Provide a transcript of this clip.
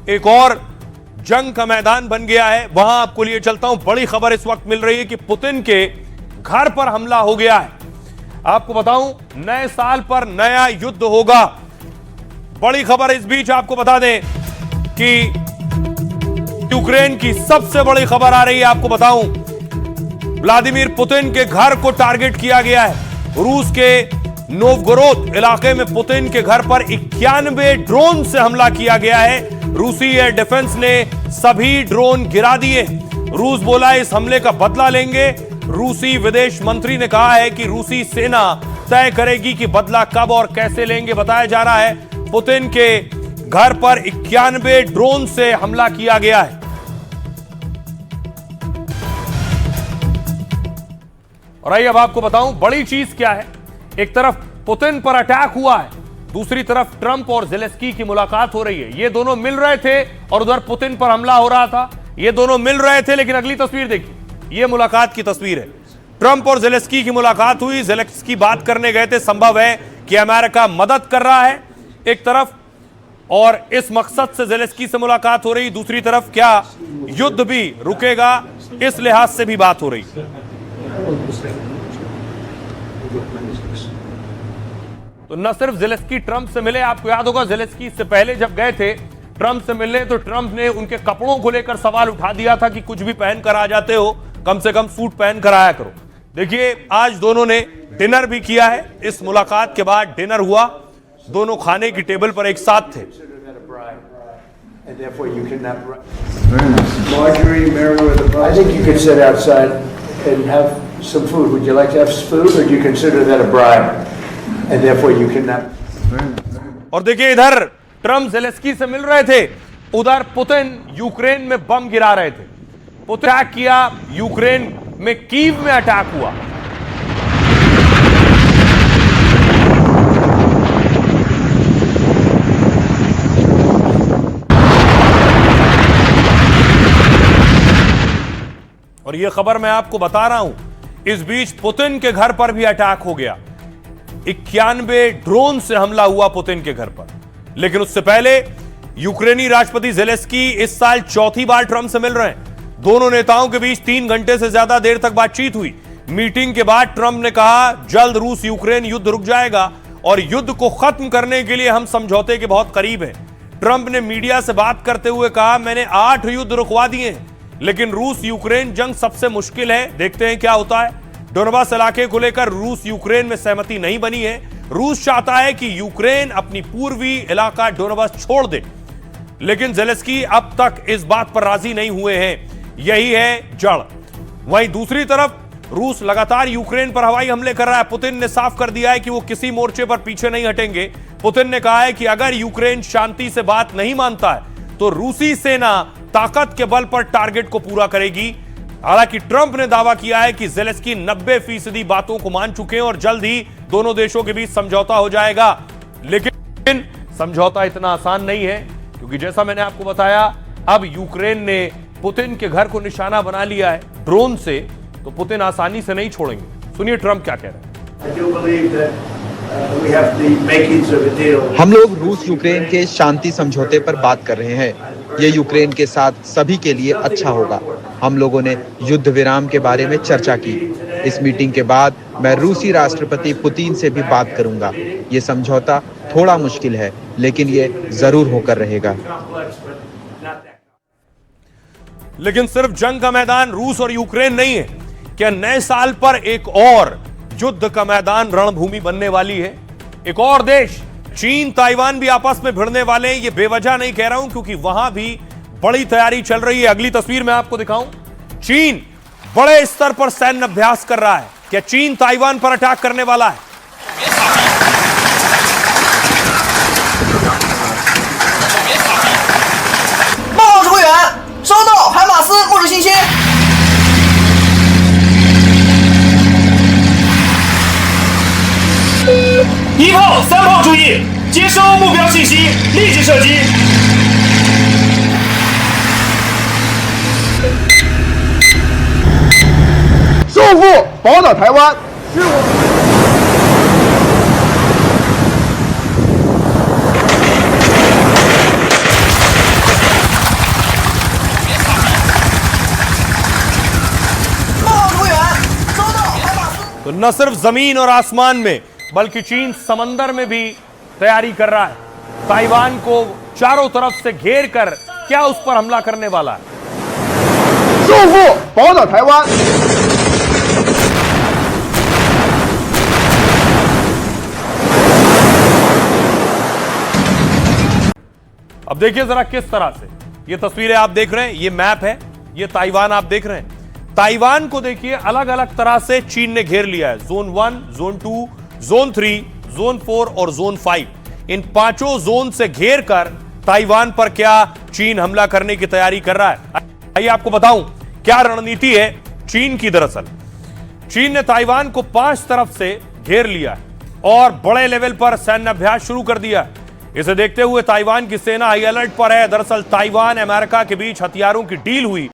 एक और जंग का मैदान बन गया है। वहां आपको लिए चलता हूं। बड़ी खबर इस वक्त मिल रही है कि पुतिन के घर पर हमला हो गया है। आपको बताऊं, नए साल पर नया युद्ध होगा। बड़ी खबर इस बीच आपको बता दें कि यूक्रेन की सबसे बड़ी खबर आ रही है। आपको बताऊं, व्लादिमीर पुतिन के घर को टारगेट किया गया है। रूस के नोवगोरोद इलाके में पुतिन के घर पर 91 ड्रोन से हमला किया गया है। रूसी एयर डिफेंस ने सभी ड्रोन गिरा दिए। रूस बोला इस हमले का बदला लेंगे। रूसी विदेश मंत्री ने कहा है कि रूसी सेना तय करेगी कि बदला कब और कैसे लेंगे। बताया जा रहा है पुतिन के घर पर 91 ड्रोन से हमला किया गया है। और आइए अब आपको बताऊं बड़ी चीज क्या है। एक तरफ पुतिन पर अटैक हुआ है, दूसरी तरफ ट्रंप और ज़ेलेंस्की की मुलाकात हो रही है। ये दोनों मिल रहे थे और उधर पुतिन पर हमला हो रहा था। ये दोनों मिल रहे थे, लेकिन अगली तस्वीर देखिए, ये मुलाकात की तस्वीर है। ट्रंप और ज़ेलेंस्की की मुलाकात हुई। ज़ेलेंस्की बात करने गए थे। संभव है कि अमेरिका मदद कर रहा है एक तरफ, और इस मकसद से ज़ेलेंस्की से मुलाकात हो रही। दूसरी तरफ क्या युद्ध भी रुकेगा, इस लिहाज से भी बात हो रही। तो न सिर्फ ज़ेलेंस्की ट्रंप से मिले, आपको याद होगा ज़ेलेंस्की इससे पहले जब गए थे ट्रंप से मिलने, तो ट्रंप ने उनके कपड़ों को लेकर सवाल उठा दिया था कि कुछ भी पहन कर आ जाते हो, कम से कम सूट पहन कर आया करो। देखिए आज दोनों ने डिनर भी किया है। इस मुलाकात के बाद डिनर हुआ, दोनों खाने की टेबल पर एक साथ थे। और देखिए इधर ट्रंप ज़ेलेंस्की से मिल रहे थे, उधर पुतिन यूक्रेन में बम गिरा रहे थे। पुतिन अटैक किया, यूक्रेन में कीव में अटैक हुआ। और यह खबर मैं आपको बता रहा हूं, इस बीच पुतिन के घर पर भी अटैक हो गया। 91 ड्रोन से हमला हुआ पुतिन के घर पर। लेकिन उससे पहले यूक्रेनी राष्ट्रपति ज़ेलेंस्की इस साल चौथी बार ट्रंप से मिल रहे हैं। दोनों नेताओं के बीच 3 घंटे से ज्यादा देर तक बातचीत हुई। मीटिंग के बाद ट्रंप ने कहा जल्द रूस यूक्रेन युद्ध रुक जाएगा और युद्ध को खत्म करने के लिए हम समझौते के बहुत करीब हैं। ट्रंप ने मीडिया से बात करते हुए कहा मैंने 8 युद्ध रुकवा दिए हैं, लेकिन रूस यूक्रेन जंग सबसे मुश्किल है। देखते हैं क्या होता है। डोनबास इलाके को लेकर रूस यूक्रेन में सहमति नहीं बनी है। रूस चाहता है कि यूक्रेन अपनी पूर्वी इलाका डोनबास छोड़ दे, लेकिन ज़ेलेंस्की अब तक इस बात पर राजी नहीं हुए हैं। यही है जड़। वहीं दूसरी तरफ रूस लगातार यूक्रेन पर हवाई हमले कर रहा है। पुतिन ने साफ कर दिया है कि वो किसी मोर्चे पर पीछे नहीं हटेंगे। पुतिन ने कहा है कि अगर यूक्रेन शांति से बात नहीं मानता है तो रूसी सेना ताकत के बल पर टारगेट को पूरा करेगी। हालांकि ट्रंप ने दावा किया है कि ज़ेलेंस्की 90% बातों को मान चुके हैं और जल्द ही दोनों देशों के बीच समझौता हो जाएगा। लेकिन समझौता इतना आसान नहीं है, क्योंकि जैसा मैंने आपको बताया अब यूक्रेन ने पुतिन के घर को निशाना बना लिया है ड्रोन से, तो पुतिन आसानी से नहीं छोड़ेंगे। सुनिए ट्रंप क्या कह रहे हैं। हम लोग रूस यूक्रेन के शांति समझौते पर बात कर रहे हैं। ये यूक्रेन के साथ सभी के लिए अच्छा होगा। हम लोगों ने युद्ध विराम के बारे में चर्चा की। इस मीटिंग के बाद मैं रूसी राष्ट्रपति पुतिन से भी बात करूंगा। ये समझौता थोड़ा मुश्किल है, लेकिन ये जरूर होकर रहेगा। लेकिन सिर्फ जंग का मैदान रूस और यूक्रेन नहीं है। क्या नए साल पर एक और युद्ध का मैदान रणभूमि बनने वाली है। एक और देश चीन ताइवान भी आपस में भिड़ने वाले हैं। ये बेवजह नहीं कह रहा हूं, क्योंकि वहां भी बड़ी तैयारी चल रही है। अगली तस्वीर में आपको दिखाऊं, चीन बड़े स्तर पर सैन्य अभ्यास कर रहा है। क्या चीन ताइवान पर अटैक करने वाला है? 收到海马斯目视信息。1炮3炮注意，接收目标信息，立即射击。收复宝岛台湾。तो न सिर्फ जमीन और आसमान में बल्कि चीन समंदर में भी तैयारी कर रहा है। ताइवान को चारों तरफ से घेर कर क्या उस पर हमला करने वाला है। 束缚宝岛台湾。 अब देखिए जरा किस तरह से ये तस्वीरें आप देख रहे हैं, ये मैप है, ये ताइवान आप देख रहे हैं। ताइवान को देखिए अलग अलग तरह से चीन ने घेर लिया है। जोन 1, जोन 2, जोन 3, जोन 4 और जोन 5। इन पांचों जोन से घेर कर ताइवान पर क्या चीन हमला करने की तैयारी कर रहा है। आइए आपको बताऊं क्या रणनीति है चीन की। दरअसल चीन ने ताइवान को 5 तरफ से घेर लिया है और बड़े लेवल पर सैन्य अभ्यास शुरू कर दिया है। इसे देखते हुए ताइवान की सेना हाई अलर्ट पर है। दरअसल ताइवान अमेरिका के बीच हथियारों की डील हुई